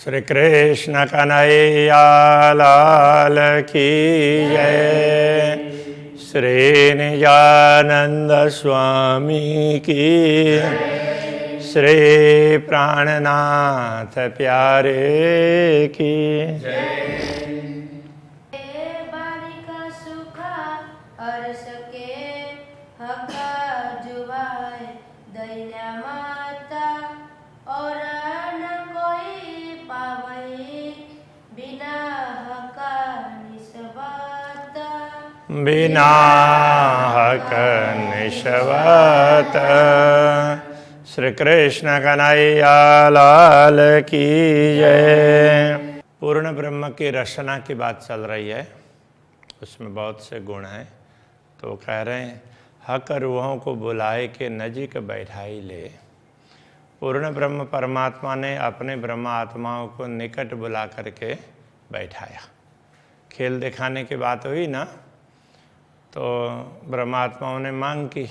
श्री कृष्ण कन्हैया लाल की जय। श्री निजानंद स्वामी की, श्री प्राणनाथ प्यारे की बालिका सुखा और सके हका जुवाए दैन्या माता और न कोई पावई बिना हका निस्वाता बिना हक निस्वार्थ। श्री कृष्ण कन्हैया लाल की जय। पूर्ण ब्रह्म की रचना की बात चल रही है, उसमें बहुत से गुण हैं। तो कह रहे हैं हक रूहों को बुलाए के नजीक बैठाई ले। पूर्ण ब्रह्म परमात्मा ने अपने ब्रह्म आत्माओं को निकट बुला करके बैठाया। खेल दिखाने की बात हुई ना, तो ब्रह्मात्माओं ने मांग की,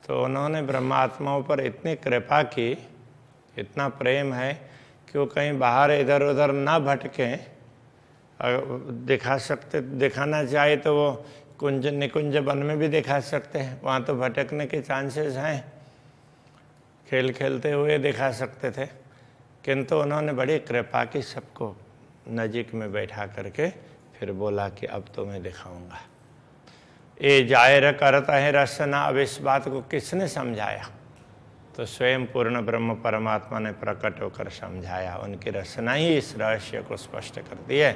तो उन्होंने ब्रह्मात्माओं पर इतनी कृपा की, इतना प्रेम है कि वो कहीं बाहर इधर उधर ना भटकें। दिखाना चाहे तो वो कुंज निकुंज वन में भी दिखा सकते हैं, वहाँ तो भटकने के चांसेस हैं। खेल खेलते हुए दिखा सकते थे, किंतु उन्होंने बड़ी कृपा की, सबको नजीक में बैठा करके फिर बोला कि अब तो मैं दिखाऊंगा। ये जाहिर करता है रचना। अब इस बात को किसने समझाया? तो स्वयं पूर्ण ब्रह्म परमात्मा ने प्रकट होकर समझाया। उनकी रचना ही इस रहस्य को स्पष्ट करती है।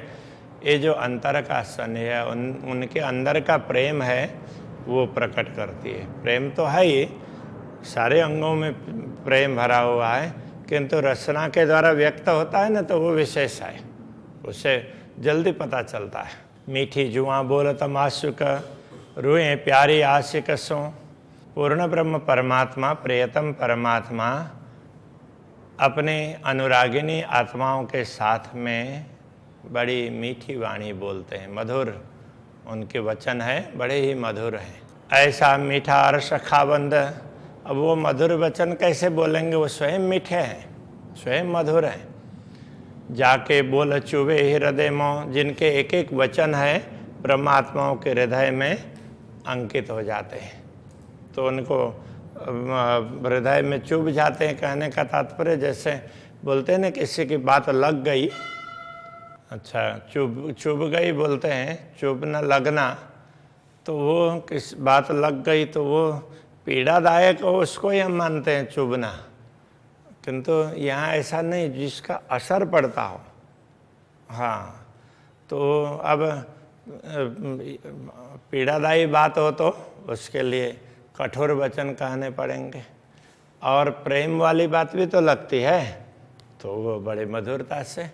ये जो अंतर का स्नेह है, उनके अंदर का प्रेम है, वो प्रकट करती है। प्रेम तो है ही, सारे अंगों में प्रेम भरा हुआ है, किंतु रचना के द्वारा व्यक्त होता है ना, तो वो विशेष है, उसे जल्दी पता चलता है। मीठी जुआ बोलत मासुक रूए प्यारी आशिक सो। पूर्ण ब्रह्म परमात्मा, प्रियतम परमात्मा अपने अनुरागिनी आत्माओं के साथ में बड़ी मीठी वाणी बोलते हैं, मधुर उनके वचन है, बड़े ही मधुर हैं। ऐसा मीठा अर्श खाबंद। अब वो मधुर वचन कैसे बोलेंगे? वो स्वयं मीठे हैं, स्वयं मधुर हैं। जाके बोल चुबे हृदय मों, जिनके एक एक वचन है ब्रह्मात्माओं के हृदय में अंकित हो जाते हैं, तो उनको हृदय में चुभ जाते हैं। कहने का तात्पर्य जैसे बोलते हैं ना, किसी की बात लग गई, अच्छा चुभ गई बोलते हैं, चुभ न लगना, तो वो किस बात लग गई तो वो पीड़ादायक हो, उसको ही हम मानते हैं चुभना। किंतु यहाँ ऐसा नहीं, जिसका असर पड़ता हो। हाँ, तो अब पीड़ादायी बात हो तो उसके लिए कठोर वचन कहने पड़ेंगे, और प्रेम वाली बात भी तो लगती है, तो वो बड़े मधुरता से,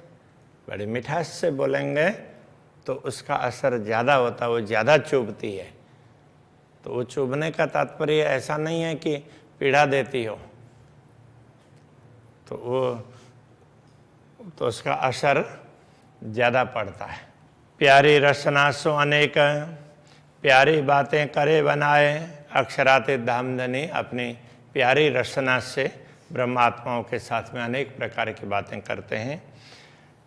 बड़े मिठास से बोलेंगे, तो उसका असर ज़्यादा होता है, वो ज़्यादा चुभती है। तो वो चुभने का तात्पर्य ऐसा नहीं है कि पीड़ा देती हो, तो वो तो उसका असर ज़्यादा पड़ता है। प्यारी रचना सो अनेक, प्यारी बातें करे बनाए अक्षराते धामधनी। अपनी प्यारी रचना से ब्रह्मात्माओं के साथ में अनेक प्रकार की बातें करते हैं।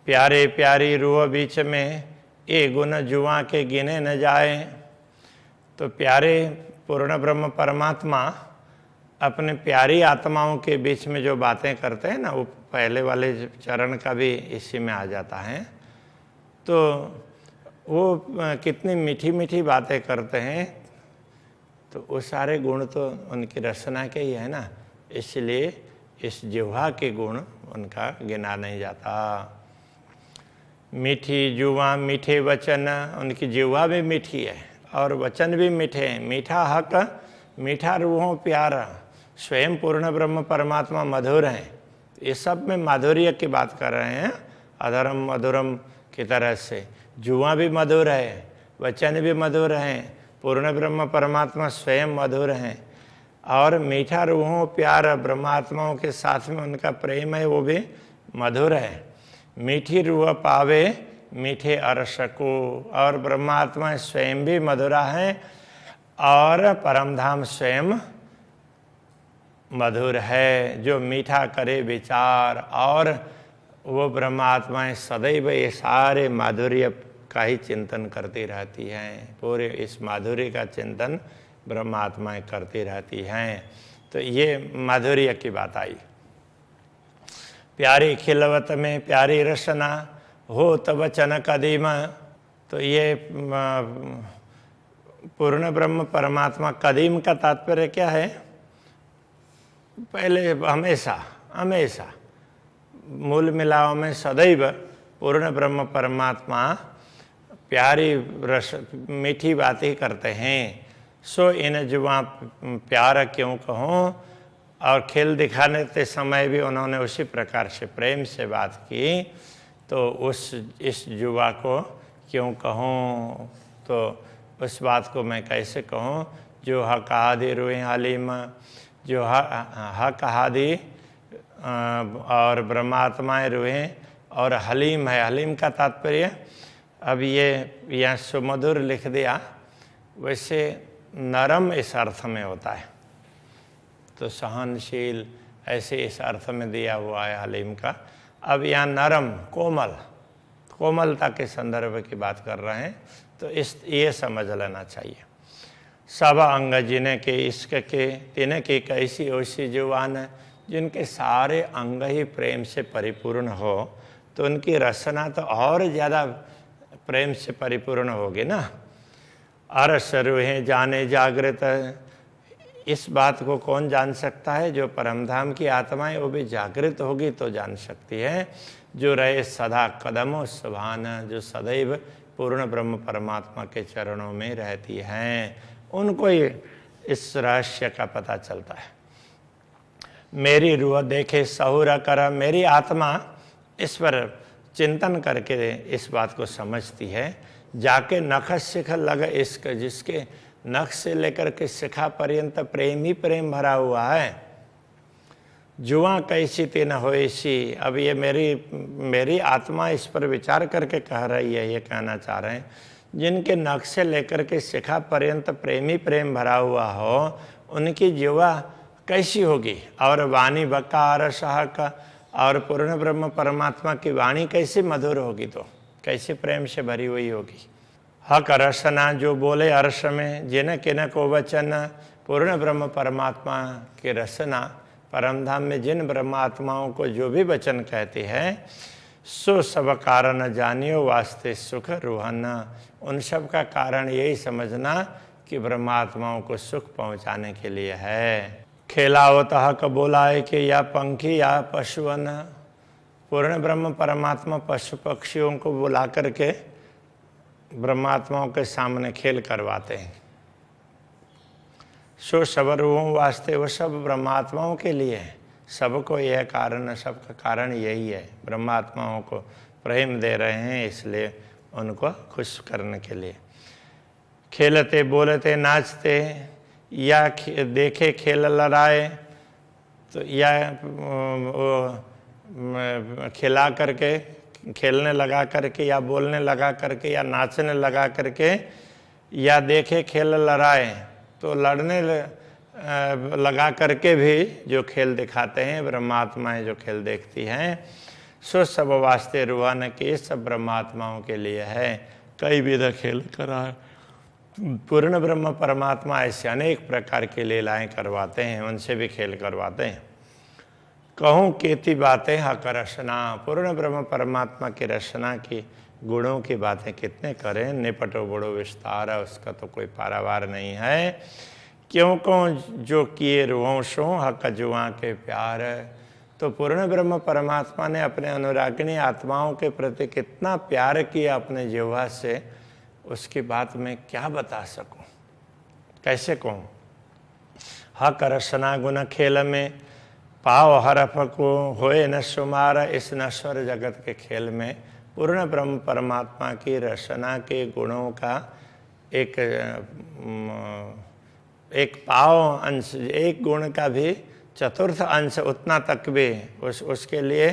प्यारे प्यारी रूह बीच में ये गुण जुआ के गिने न जाए। तो प्यारे पूर्ण ब्रह्म परमात्मा अपने प्यारी आत्माओं के बीच में जो बातें करते हैं ना, वो पहले वाले चरण का भी इसी में आ जाता है। तो वो कितनी मीठी मीठी बातें करते हैं, तो वो सारे गुण तो उनकी रचना के ही है ना, इसलिए इस जिह्वा के गुण उनका गिना नहीं जाता। मीठी जुआ मीठे वचन, उनकी जिह्वा भी मीठी है और वचन भी मीठे हैं। मीठा हक, मीठा रूहों प्यारा। स्वयं पूर्ण ब्रह्म परमात्मा मधुर हैं। ये सब में माधुर्य की बात कर रहे हैं, अधरम मधुरम की तरह से। जुआ भी मधुर है, वचन भी मधुर हैं, पूर्ण ब्रह्म परमात्मा स्वयं मधुर हैं, और मीठा रूहों प्यार ब्रह्मात्माओं के साथ में उनका प्रेम है, वो भी मधुर है। मीठी रूह पावे मीठे अर्श को, और ब्रह्मात्मा स्वयं भी मधुरा हैं और परमधाम स्वयं मधुर है, जो मीठा करे विचार और वो ब्रह्म आत्माएं सदैव ये सारे माधुर्य का ही चिंतन करती रहती हैं, पूरे इस माधुर्य का चिंतन ब्रह्म आत्माएं करती रहती हैं। तो ये माधुर्य की बात आई। प्यारी खिलवत में प्यारी रसना हो तब वचन कदीम। तो ये पूर्ण ब्रह्म परमात्मा, कदीम का तात्पर्य क्या है? पहले, हमेशा हमेशा, मूल मिलाव में सदैव पूर्ण ब्रह्म परमात्मा प्यारी रस मीठी बातें करते हैं। सो इन जुआ प्यार क्यों कहूँ। और खेल दिखाने के समय भी उन्होंने उसी प्रकार से प्रेम से बात की, तो इस जुआ को क्यों कहूँ, तो उस बात को मैं कैसे कहूँ जो हक आदि रुए हलीम, जो हक आदि और ब्रह्मात्माएं रुए और हलीम है। हलीम का तात्पर्य, अब ये यहाँ सुमधुर लिख दिया, वैसे नरम इस अर्थ में होता है, तो सहनशील ऐसे इस अर्थ में दिया हुआ है हलीम का। अब यहाँ नरम, कोमलता के संदर्भ की बात कर रहे हैं, तो ये समझ लेना चाहिए। सब अंग जिन्हें के इश्क के तिन्हें की कैसी ओसी जुबान है, जिनके सारे अंग ही प्रेम से परिपूर्ण हो, तो उनकी रचना तो और ज़्यादा प्रेम से परिपूर्ण होगी ना। अरस रूहें जाने जागृत, इस बात को कौन जान सकता है? जो परमधाम की आत्माएं वो भी जागृत होगी तो जान सकती है। जो रहे सदा कदमों सुभान, जो सदैव पूर्ण ब्रह्म परमात्मा के चरणों में रहती हैं, उनको ये इस रहस्य का पता चलता है। मेरी रूह देखे सहुरा कर, मेरी आत्मा इस पर चिंतन करके इस बात को समझती है। जाके नख शिख लग इश्क, जिसके नख से लेकर के शिखा पर्यंत प्रेम ही प्रेम भरा हुआ है। जुआ कैसी तीन होएसी, अब ये मेरी आत्मा इस पर विचार करके कह रही है, ये कहना चाह रहे हैं, जिनके नख से लेकर के शिखा पर्यंत प्रेम ही प्रेम भरा हुआ हो, उनकी जुआ कैसी होगी। और वाणी बकार सहक, और पूर्ण ब्रह्म परमात्मा की वाणी कैसी मधुर होगी, तो कैसे प्रेम से भरी हुई होगी। हक रसना, जो बोले अर्श में, जिन किन को वचन, पूर्ण ब्रह्म परमात्मा की रसना, परमधाम में जिन ब्रह्मात्माओं को जो भी वचन कहते हैं, सो सब कारण जानियो वास्ते सुख रूहन, उन सब का कारण यही समझना कि ब्रह्मात्माओं को सुख पहुंचाने के लिए है। खेलावत हक बोलाए कि या पंखी या पशुअन, पूर्ण ब्रह्म परमात्मा पशु पक्षियों को बुला करके ब्रह्मात्माओं के सामने खेल करवाते हैं। सो सब रूहों वास्ते, वो सब ब्रह्मात्माओं के लिए है। सबको यह कारण, सबका कारण यही है, ब्रह्मात्माओं को प्रेम दे रहे हैं, इसलिए उनको खुश करने के लिए। खेलते बोलते नाचते, या देखे खेल लड़ाए, तो या खिला करके, खेलने लगा करके, या बोलने लगा करके, या नाचने लगा करके, या देखे खेल लड़ाए, तो लड़ने लगा करके भी जो खेल दिखाते हैं ब्रह्मात्माएं, जो खेल देखती हैं, सो सब वास्ते रूहान के सब ब्रह्मात्माओं के लिए है। कई विध खेल करा, पूर्ण ब्रह्म परमात्मा ऐसे अनेक प्रकार की लीलाएं करवाते हैं, उनसे भी खेल करवाते हैं। कहूँ केती बातें हक रचना, पूर्ण ब्रह्म परमात्मा की रचना की गुणों की बातें कितने करें, निपटो बड़ो विस्तार, उसका तो कोई पारावार नहीं है। क्यों को जो किए रुवंशों हक जुआ के प्यार, तो पूर्ण ब्रह्म परमात्मा ने अपने अनुरागिणी आत्माओं के प्रति कितना प्यार किया अपने जिह्वा से, उसकी बात मैं क्या बता सकूं, कैसे कहूँ। हक रचना गुण खेल में, पाव हरफ को होए न शुमार, इस नश्वर जगत के खेल में पूर्ण ब्रह्म परमात्मा की रचना के गुणों का एक पाव अंश, एक गुण का भी चतुर्थ अंश उतना तक भी उसके लिए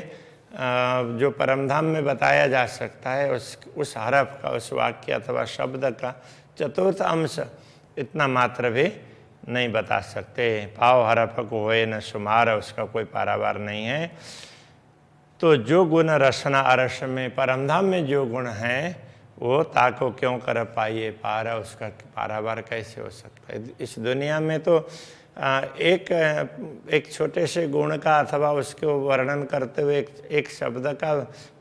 जो परमधाम में बताया जा सकता है, उस हरफ का, उस वाक्य अथवा शब्द का चतुर्थ अंश इतना मात्र भी नहीं बता सकते। पाव हरफ को होए न शुमार, उसका कोई पारावार नहीं है। तो जो गुण रसना अरस में परमधाम में जो गुण हैं वो ताको क्यों कर पाइए पारा, उसका पारावार कैसे हो सकता है। इस दुनिया में तो एक छोटे से गुण का अथवा उसके वर्णन करते हुए एक शब्द का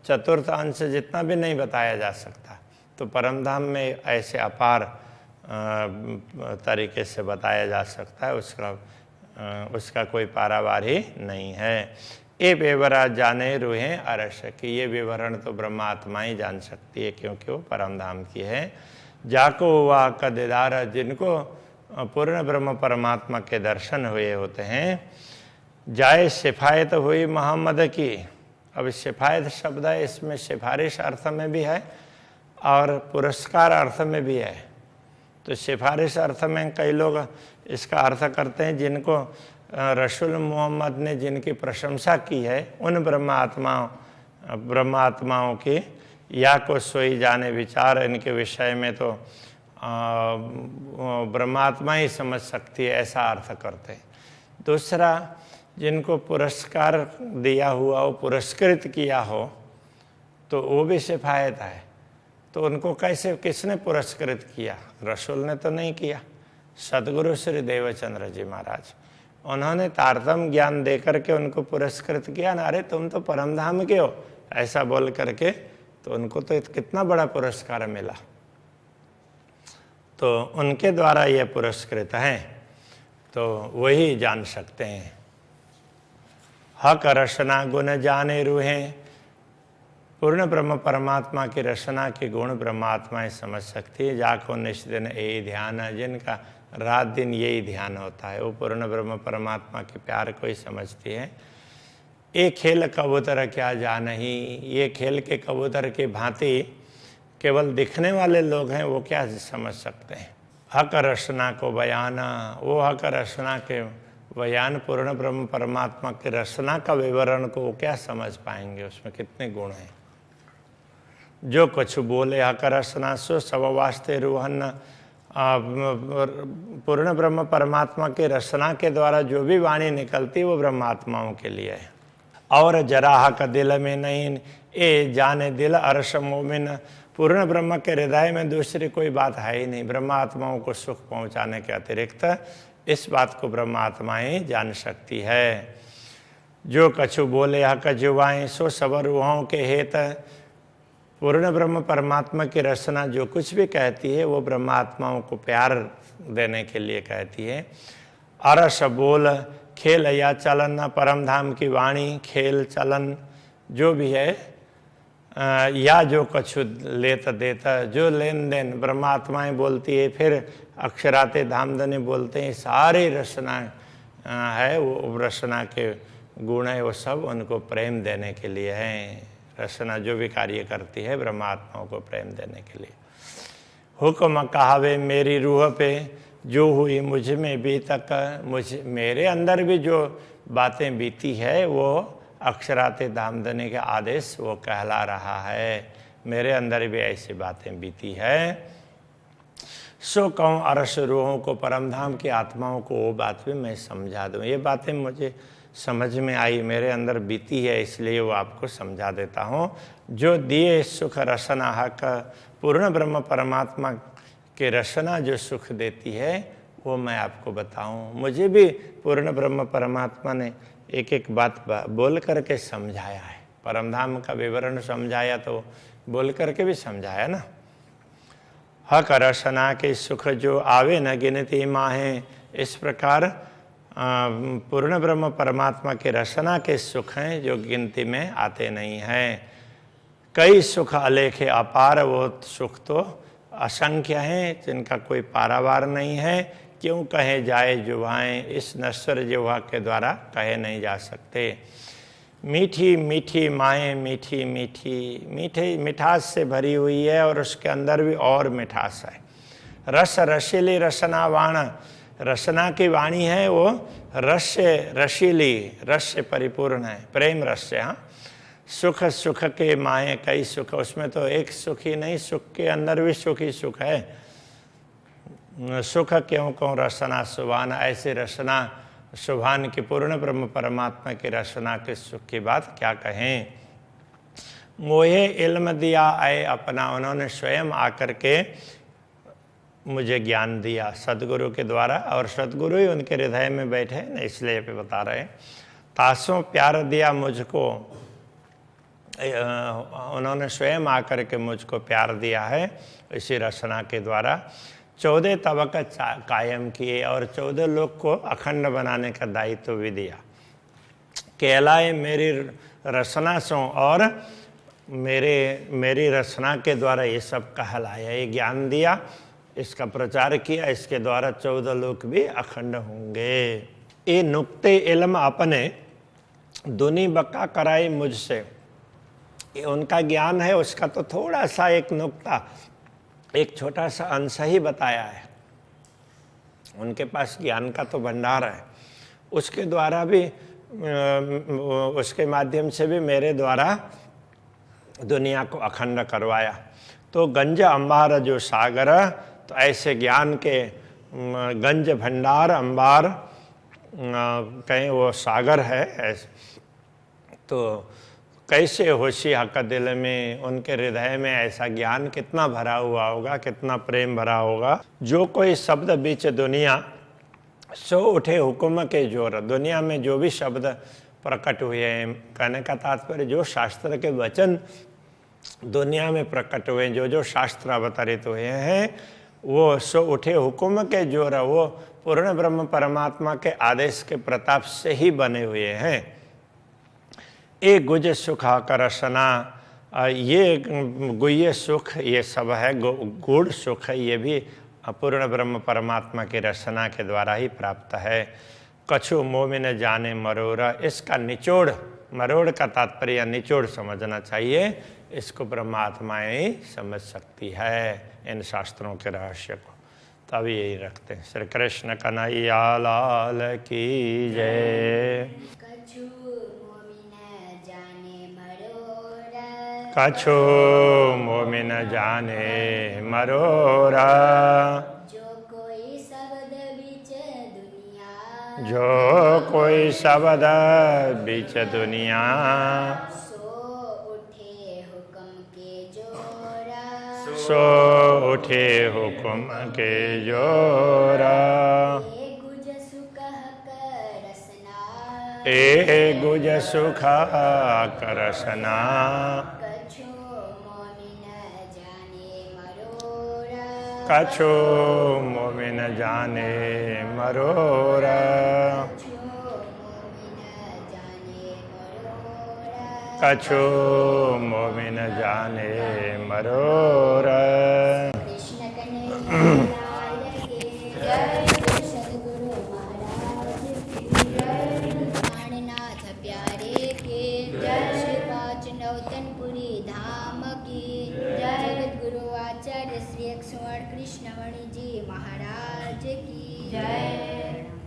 चतुर्थ अंश जितना भी नहीं बताया जा सकता। तो परमधाम में ऐसे अपार तरीके से बताया जा सकता है, उसका कोई पारावार ही नहीं है। ये विवरा जाने रूहें अरस की, ये विवरण तो ब्रह्मात्मा ही जान सकती है क्योंकि वो परमधाम की है। जाको हुआ का दीदार, जिनको पूर्ण ब्रह्म परमात्मा के दर्शन हुए होते हैं। जाए सिफायत हुई मोहम्मद की। अब सिफायत शब्द है, इसमें सिफारिश अर्थ में भी है और पुरस्कार अर्थ में भी है। तो सिफारिश अर्थ में कई लोग इसका अर्थ करते हैं जिनको रसूल मोहम्मद ने जिनकी प्रशंसा की है उन ब्रह्मात्माओं की, या को सोई जाने विचार, इनके विषय में तो ब्रह्मात्मा ही समझ सकती है, ऐसा अर्थ करते हैं। दूसरा, जिनको पुरस्कार दिया हुआ हो, पुरस्कृत किया हो, तो वो भी सिफायत है। तो उनको कैसे, किसने पुरस्कृत किया? रसूल ने तो नहीं किया, सदगुरु श्री देवचंद्र जी महाराज, उन्होंने तारतम्य ज्ञान देकर के उनको पुरस्कृत किया ना। अरे तुम तो परमधाम के हो, ऐसा बोल करके, तो उनको तो कितना बड़ा पुरस्कार मिला। तो उनके द्वारा ये पुरस्कृत हैं, तो वही जान सकते हैं। हक रसना गुण जाने रूहें, पूर्ण ब्रह्म परमात्मा की रचना के गुण ब्रह्मात्माएं समझ सकती है। जाको निष्दिन यही ध्यान है, जिनका रात दिन यही ध्यान होता है, वो पूर्ण ब्रह्म परमात्मा के प्यार को ही समझती है। ये खेल कबूतर क्या जान ही, ये खेल के कबूतर की भांति केवल दिखने वाले लोग हैं, वो क्या समझ सकते हैं। हक रचना को बयाना, वो हक रचना के बयान पूर्ण ब्रह्म परमात्मा की रचना का विवरण को वो क्या समझ पाएंगे, उसमें कितने गुण हैं। जो कुछ बोले हक रचना सो सब वास्ते रूहन, पूर्ण ब्रह्म परमात्मा की रचना के द्वारा जो भी वाणी निकलती वो ब्रह्मात्माओं के लिए है। और जरा हक दिल में नहीं, ए जाने दिल अरश मोमिन, पूर्ण ब्रह्म के हृदय में दूसरी कोई बात है ही नहीं। ब्रह्मात्माओं को सुख पहुंचाने के अतिरिक्त इस बात को ब्रह्मात्मा ही जान सकती है। जो कछु बोले हक जुबाएं सो सब रूहों के हेत, पूर्ण ब्रह्म परमात्मा की रचना जो कुछ भी कहती है वो ब्रह्मात्माओं को प्यार देने के लिए कहती है। अरस बोल खेल या चलन, परमधाम की वाणी खेल चलन जो भी है, या जो कुछ लेता देता, जो लेन देन ब्रह्मात्माएं बोलती है, फिर अक्षराते धामधनी बोलते हैं, सारी रचना है वो रचना के गुण है, वो सब उनको प्रेम देने के लिए हैं। रचना जो भी कार्य करती है ब्रह्मात्माओं को प्रेम देने के लिए। हुक्म कहावे मेरी रूह पे, जो हुई मुझ में भी तक, मेरे अंदर भी जो बातें बीती है वो अक्षराते धामधनी के आदेश वो कहला रहा है। मेरे अंदर भी ऐसी बातें बीती है। सो कहूँ अरस रूहों को, परमधाम की आत्माओं को वो बात भी मैं समझा दूँ। ये बातें मुझे समझ में आई, मेरे अंदर बीती है, इसलिए वो आपको समझा देता हूँ। जो दिए सुख रसना हक, पूर्ण ब्रह्म परमात्मा के रचना जो सुख देती है वो मैं आपको बताऊँ। मुझे भी पूर्ण ब्रह्म परमात्मा ने एक एक बात बोल करके समझाया है। परमधाम का विवरण समझाया तो बोल करके भी समझाया ना। हक रचना के सुख जो आवे न गिनती माहें, इस प्रकार पूर्ण ब्रह्म परमात्मा के रचना के सुख हैं जो गिनती में आते नहीं हैं। कई सुख अलेखे अपार, वो सुख तो असंख्य हैं जिनका कोई पारावार नहीं है। क्यों कहे जाए जुबाएं, इस नश्वर जिह्वा के द्वारा कहे नहीं जा सकते। मीठी मीठी माएँ मीठी मीठी, मीठे मिठास से भरी हुई है और उसके अंदर भी और मिठास है। रस रसीली रसना वाण, रसना की वाणी है वो रस रसीली, रस से परिपूर्ण है, प्रेम रस से। हाँ, सुख सुख के माए कई सुख, उसमें तो एक सुख ही नहीं, सुख के अंदर भी सुख ही सुख है। सुख क्यों कहूँ रसना सुभान, ऐसे रसना सुभान की पूर्ण ब्रह्म परमात्मा की रचना के सुख की बात क्या कहें। मोहे इल्म दिया आए अपना, उन्होंने स्वयं आकर के मुझे ज्ञान दिया सदगुरु के द्वारा, और सदगुरु ही उनके हृदय में बैठे न, इसलिए पे बता रहे हैं। तासों प्यार दिया मुझको, उन्होंने स्वयं आकर के मुझको प्यार दिया है इसी रचना के द्वारा। 14 तबक कायम किए और 14 लोक को अखंड बनाने का दायित्व भी दिया। कहलाए मेरी रचना सो, और मेरी रचना के द्वारा ये सब कहलाया, ये ज्ञान दिया, इसका प्रचार किया, इसके द्वारा 14 लोक भी अखंड होंगे। ये नुक्ते इल्म अपने दुनी बक्का कराई मुझसे, ये उनका ज्ञान है, उसका तो थोड़ा सा एक नुक्ता, एक छोटा सा अंश ही बताया है। उनके पास ज्ञान का तो भंडार है, उसके द्वारा भी, उसके माध्यम से भी मेरे द्वारा दुनिया को अखंड करवाया। तो गंज अंबार जो सागर, तो ऐसे ज्ञान के गंज भंडार, अंबार कहीं वो सागर है ऐसे। तो कैसे होशी हक दिल में, उनके हृदय में ऐसा ज्ञान कितना भरा हुआ होगा, कितना प्रेम भरा होगा। जो कोई शब्द बीच दुनिया सो उठे हुक्म के जोर, दुनिया में जो भी शब्द प्रकट हुए हैं, कहने का तात्पर्य जो शास्त्र के वचन दुनिया में प्रकट हुए, जो शास्त्र अवतरित हुए हैं, वो सो उठे हुक्म के जोर, वो पूर्ण ब्रह्म परमात्मा के आदेश के प्रताप से ही बने हुए हैं। ए गुज सुख करसना, ये गुह्य सुख ये सब है, गूढ़ सुख है, ये भी पूर्ण ब्रह्म परमात्मा की रचना के द्वारा ही प्राप्त है। कछु मोमिन जाने मरोरा, इसका निचोड़, मरोड़ का तात्पर्य निचोड़ समझना चाहिए, इसको ब्रह्मात्माएं ही समझ सकती है इन शास्त्रों के रहस्य को। तब यही रखते हैं। श्री कृष्ण कन्हैया लाल की जय। कछु मोमिन जाने मरोरा, कछु मोमिन जाने मरोरा, जो कोई शब्द बीच दुनिया, जो कोई शब्द बीच दुनिया, सो उठे हुक्म के जोरा, सो उठे हुक्म के जोरा। ए गुज सुख करसना, ए गुज सुख करसना, कछु मोमिन जाने मरोरा, कछु मोमिन जाने मरोरा, कछु मोमिन जाने मरोरा। कछु मोमिन जाने मरोरा। कृष्ण कन्हैया लाल की जय, सद्गुरु महाराज की जय, प्राणनाथ प्यारे के जय, श्री पाँच नौतनपुरी धाम की जय, जगतगुरु आचार्य श्री 108 कृष्णमणि जी महाराज की जय।